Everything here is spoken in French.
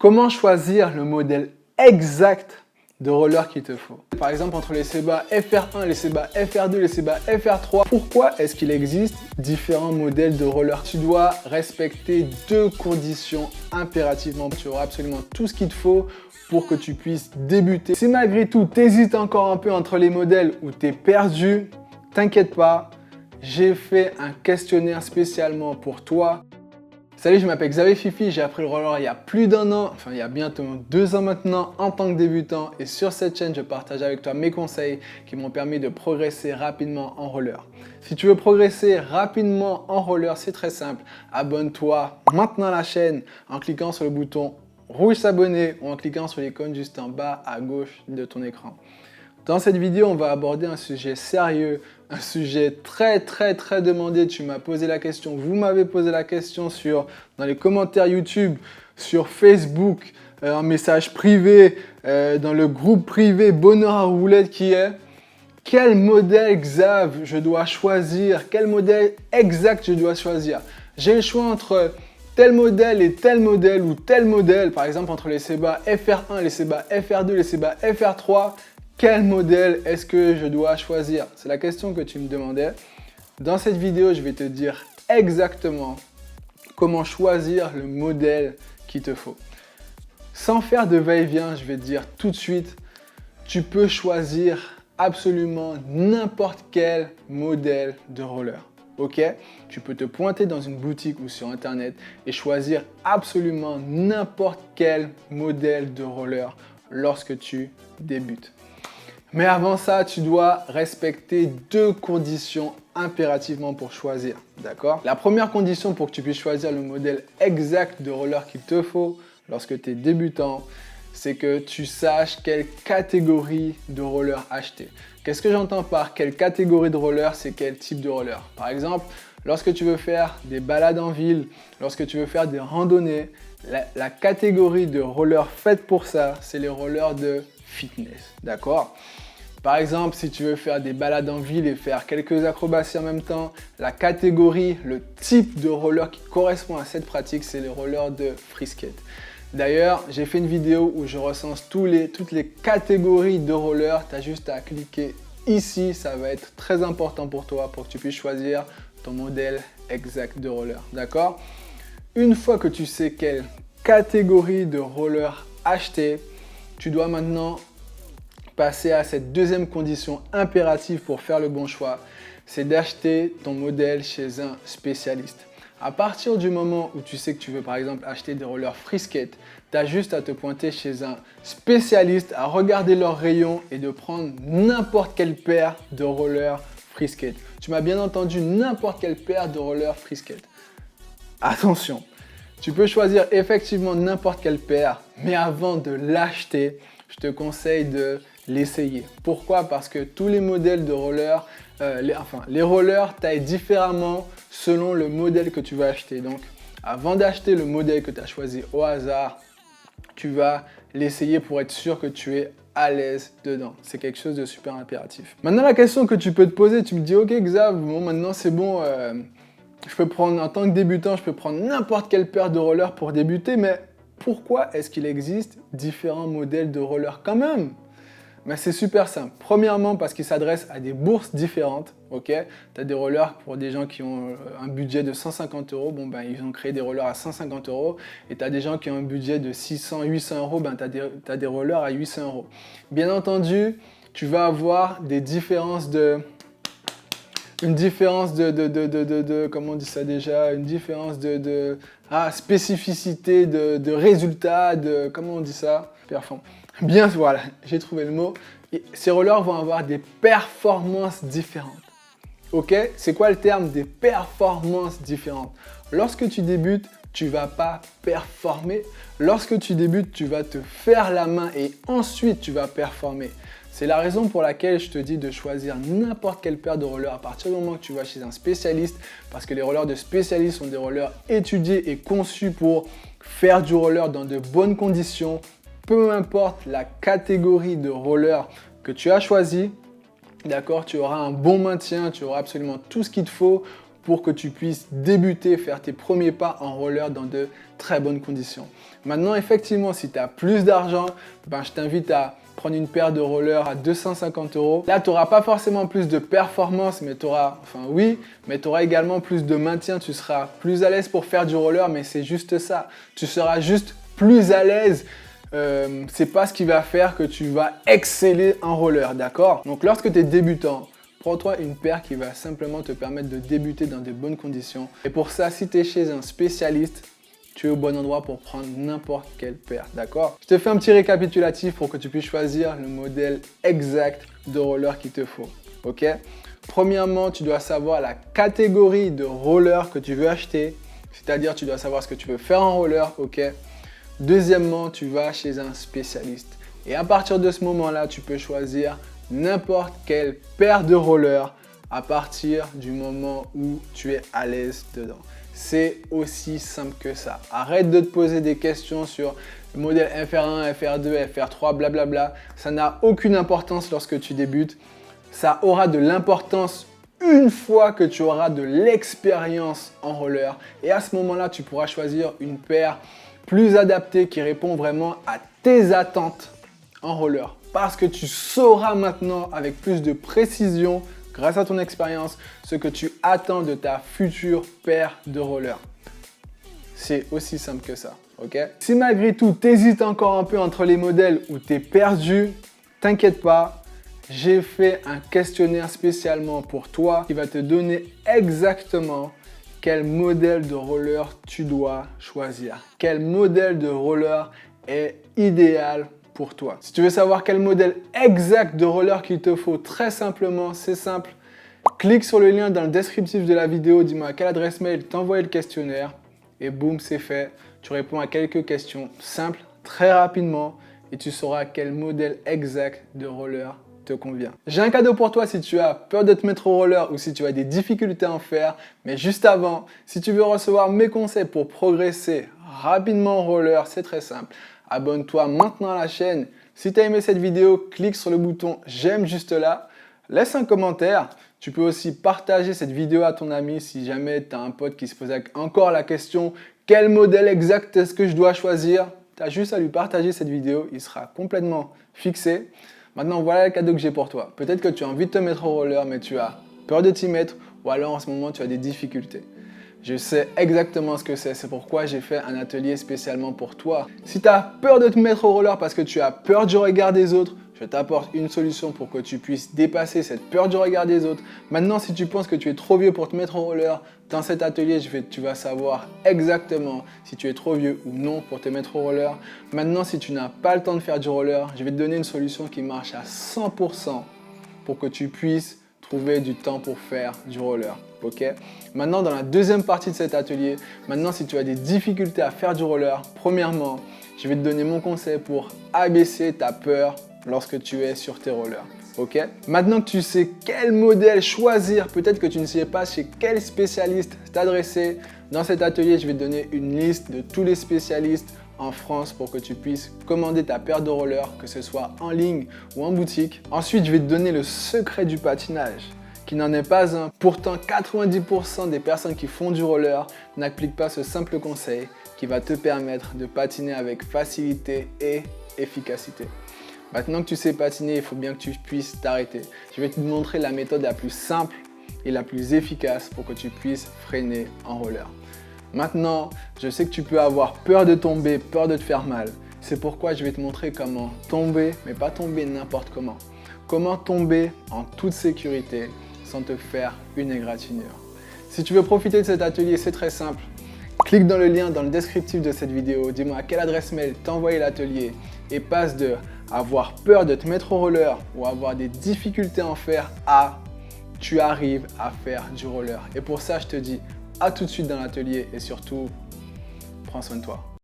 Comment choisir le modèle exact de roller qu'il te faut? Par exemple, entre les Seba FR1, les Seba FR2, les Seba FR3, pourquoi est-ce qu'il existe différents modèles de roller? Tu dois respecter deux conditions impérativement. Tu auras absolument tout ce qu'il te faut pour que tu puisses débuter. Si malgré tout, tu hésites encore un peu entre les modèles ou tu es perdu, t'inquiète pas, j'ai fait un questionnaire spécialement pour toi. Salut, je m'appelle Xavier Fifi, j'ai appris le roller il y a plus d'1 an, enfin il y a bientôt 2 ans maintenant en tant que débutant, et sur cette chaîne je partage avec toi mes conseils qui m'ont permis de progresser rapidement en roller. Si tu veux progresser rapidement en roller, c'est très simple, abonne-toi maintenant à la chaîne en cliquant sur le bouton rouge s'abonner ou en cliquant sur l'icône juste en bas à gauche de ton écran. Dans cette vidéo, on va aborder un sujet sérieux, un sujet très demandé. Tu m'as posé la question, vous m'avez posé la question dans les commentaires YouTube, sur Facebook, en message privé, dans le groupe privé Bonheur à roulette qui est quel modèle Xav je dois choisir, quel modèle exact je dois choisir. J'ai le choix entre tel modèle et tel modèle ou tel modèle, par exemple entre les Seba FR1, les Seba FR2, les Seba FR3. Quel modèle est-ce que je dois choisir? C'est la question que tu me demandais. Dans cette vidéo, je vais te dire exactement comment choisir le modèle qu'il te faut. Sans faire de va-et-vient, je vais te dire tout de suite, tu peux choisir absolument n'importe quel modèle de roller. Ok? Tu peux te pointer dans une boutique ou sur internet et choisir absolument n'importe quel modèle de roller lorsque tu débutes. Mais avant ça, tu dois respecter deux conditions impérativement pour choisir, d'accord? La première condition pour que tu puisses choisir le modèle exact de roller qu'il te faut lorsque tu es débutant, c'est que tu saches quelle catégorie de roller acheter. Qu'est-ce que j'entends par quelle catégorie de roller? C'est quel type de roller? Par exemple, lorsque tu veux faire des balades en ville, lorsque tu veux faire des randonnées, la catégorie de roller faite pour ça, c'est les rollers de fitness, d'accord? Par exemple, si tu veux faire des balades en ville et faire quelques acrobaties en même temps, la catégorie, le type de roller qui correspond à cette pratique, c'est les rollers de free skate. D'ailleurs, j'ai fait une vidéo où je recense toutes les catégories de rollers. Tu as juste à cliquer ici, ça va être très important pour toi pour que tu puisses choisir ton modèle exact de roller, d'accord? Une fois que tu sais quelle catégorie de roller acheter, tu dois maintenant passer à cette deuxième condition impérative pour faire le bon choix, c'est d'acheter ton modèle chez un spécialiste. À partir du moment où tu sais que tu veux par exemple acheter des rollers free skate, tu as juste à te pointer chez un spécialiste, à regarder leurs rayons et de prendre n'importe quelle paire de rollers free skate. Tu m'as bien entendu, n'importe quelle paire de rollers free skate. Attention, tu peux choisir effectivement n'importe quelle paire, mais avant de l'acheter, je te conseille de l'essayer. Pourquoi? Parce que tous les modèles de rollers, les rollers taillent différemment selon le modèle que tu vas acheter. Donc, avant d'acheter le modèle que tu as choisi au hasard, tu vas l'essayer pour être sûr que tu es à l'aise dedans. C'est quelque chose de super impératif. Maintenant, la question que tu peux te poser, tu me dis, ok Xav, bon maintenant c'est bon, je peux prendre en tant que débutant, je peux prendre n'importe quelle paire de rollers pour débuter, mais pourquoi est-ce qu'il existe différents modèles de rollers quand même? Mais c'est super simple. Premièrement, parce qu'ils s'adressent à des bourses différentes. Ok, tu as des rollers pour des gens qui ont un budget de 150 €. Bon, ben, ils ont créé des rollers à 150 €. Et tu as des gens qui ont un budget de 600, 800 €. Ben, tu as des rollers à 800 €. Bien entendu, tu vas avoir des différences comment on dit ça déjà? Une différence spécificité de résultats, comment on dit ça? Performance. Bien, voilà, j'ai trouvé le mot. Et ces rollers vont avoir des performances différentes. Ok? C'est quoi le terme des performances différentes? Lorsque tu débutes, tu ne vas pas performer. Lorsque tu débutes, tu vas te faire la main et ensuite tu vas performer. C'est la raison pour laquelle je te dis de choisir n'importe quelle paire de rollers à partir du moment que tu vas chez un spécialiste, parce que les rollers de spécialistes sont des rollers étudiés et conçus pour faire du roller dans de bonnes conditions. Peu importe la catégorie de roller que tu as choisi, d'accord, tu auras un bon maintien, tu auras absolument tout ce qu'il te faut pour que tu puisses débuter, faire tes premiers pas en roller dans de très bonnes conditions. Maintenant, effectivement, si tu as plus d'argent, je t'invite à prendre une paire de rollers à 250 €. Là, tu n'auras pas forcément plus de performance, mais tu auras, mais tu auras également plus de maintien. Tu seras plus à l'aise pour faire du roller, mais c'est juste ça. Tu seras juste plus à l'aise. C'est pas ce qui va faire que tu vas exceller en roller, d'accord? Donc, lorsque tu es débutant, prends-toi une paire qui va simplement te permettre de débuter dans de bonnes conditions. Et pour ça, si tu es chez un spécialiste, tu es au bon endroit pour prendre n'importe quelle paire, d'accord? Je te fais un petit récapitulatif pour que tu puisses choisir le modèle exact de roller qu'il te faut, ok? Premièrement, tu dois savoir la catégorie de roller que tu veux acheter, c'est-à-dire tu dois savoir ce que tu veux faire en roller, ok? Deuxièmement, tu vas chez un spécialiste. Et à partir de ce moment-là, tu peux choisir n'importe quelle paire de roller à partir du moment où tu es à l'aise dedans. C'est aussi simple que ça. Arrête de te poser des questions sur le modèle FR1, FR2, FR3, blablabla. Ça n'a aucune importance lorsque tu débutes. Ça aura de l'importance une fois que tu auras de l'expérience en roller. Et à ce moment-là, tu pourras choisir une paire plus adaptée qui répond vraiment à tes attentes en roller. Parce que tu sauras maintenant avec plus de précision, grâce à ton expérience, ce que tu attends de ta future paire de roller. C'est aussi simple que ça, ok? Si malgré tout, tu hésites encore un peu entre les modèles ou tu es perdu, t'inquiète pas, j'ai fait un questionnaire spécialement pour toi qui va te donner exactement quel modèle de roller tu dois choisir. Quel modèle de roller est idéal pour toi. Si tu veux savoir quel modèle exact de roller qu'il te faut, très simplement, c'est simple. Clique sur le lien dans le descriptif de la vidéo, dis-moi à quelle adresse mail t'envoyer le questionnaire et boum, c'est fait. Tu réponds à quelques questions simples, très rapidement et tu sauras quel modèle exact de roller te convient. J'ai un cadeau pour toi si tu as peur de te mettre au roller ou si tu as des difficultés à en faire. Mais juste avant, si tu veux recevoir mes conseils pour progresser rapidement en roller, c'est très simple. Abonne-toi maintenant à la chaîne. Si tu as aimé cette vidéo, clique sur le bouton j'aime juste là. Laisse un commentaire. Tu peux aussi partager cette vidéo à ton ami si jamais tu as un pote qui se pose encore la question quel modèle exact est-ce que je dois choisir? Tu as juste à lui partager cette vidéo, il sera complètement fixé. Maintenant, voilà le cadeau que j'ai pour toi. Peut-être que tu as envie de te mettre au roller, mais tu as peur de t'y mettre ou alors en ce moment tu as des difficultés. Je sais exactement ce que c'est pourquoi j'ai fait un atelier spécialement pour toi. Si tu as peur de te mettre au roller parce que tu as peur du regard des autres, je t'apporte une solution pour que tu puisses dépasser cette peur du regard des autres. Maintenant, si tu penses que tu es trop vieux pour te mettre au roller, dans cet atelier, tu vas savoir exactement si tu es trop vieux ou non pour te mettre au roller. Maintenant, si tu n'as pas le temps de faire du roller, je vais te donner une solution qui marche à 100% pour que tu puisses trouver du temps pour faire du roller. Ok? Maintenant, dans la deuxième partie de cet atelier, si tu as des difficultés à faire du roller, premièrement, je vais te donner mon conseil pour abaisser ta peur lorsque tu es sur tes rollers. Ok? Maintenant que tu sais quel modèle choisir, peut-être que tu ne sais pas chez quel spécialiste t'adresser, dans cet atelier, je vais te donner une liste de tous les spécialistes en France pour que tu puisses commander ta paire de rollers, que ce soit en ligne ou en boutique. Ensuite, je vais te donner le secret du patinage, qui n'en est pas un. Pourtant, 90% des personnes qui font du roller n'appliquent pas ce simple conseil qui va te permettre de patiner avec facilité et efficacité. Maintenant que tu sais patiner, il faut bien que tu puisses t'arrêter. Je vais te montrer la méthode la plus simple et la plus efficace pour que tu puisses freiner en roller. Maintenant, je sais que tu peux avoir peur de tomber, peur de te faire mal. C'est pourquoi je vais te montrer comment tomber, mais pas tomber n'importe comment. Comment tomber en toute sécurité sans te faire une égratignure. Si tu veux profiter de cet atelier, c'est très simple. Clique dans le lien dans le descriptif de cette vidéo, dis-moi à quelle adresse mail t'envoyer l'atelier et passe de avoir peur de te mettre au roller ou avoir des difficultés à en faire à tu arrives à faire du roller. Et pour ça, je te dis à tout de suite dans l'atelier et surtout, prends soin de toi.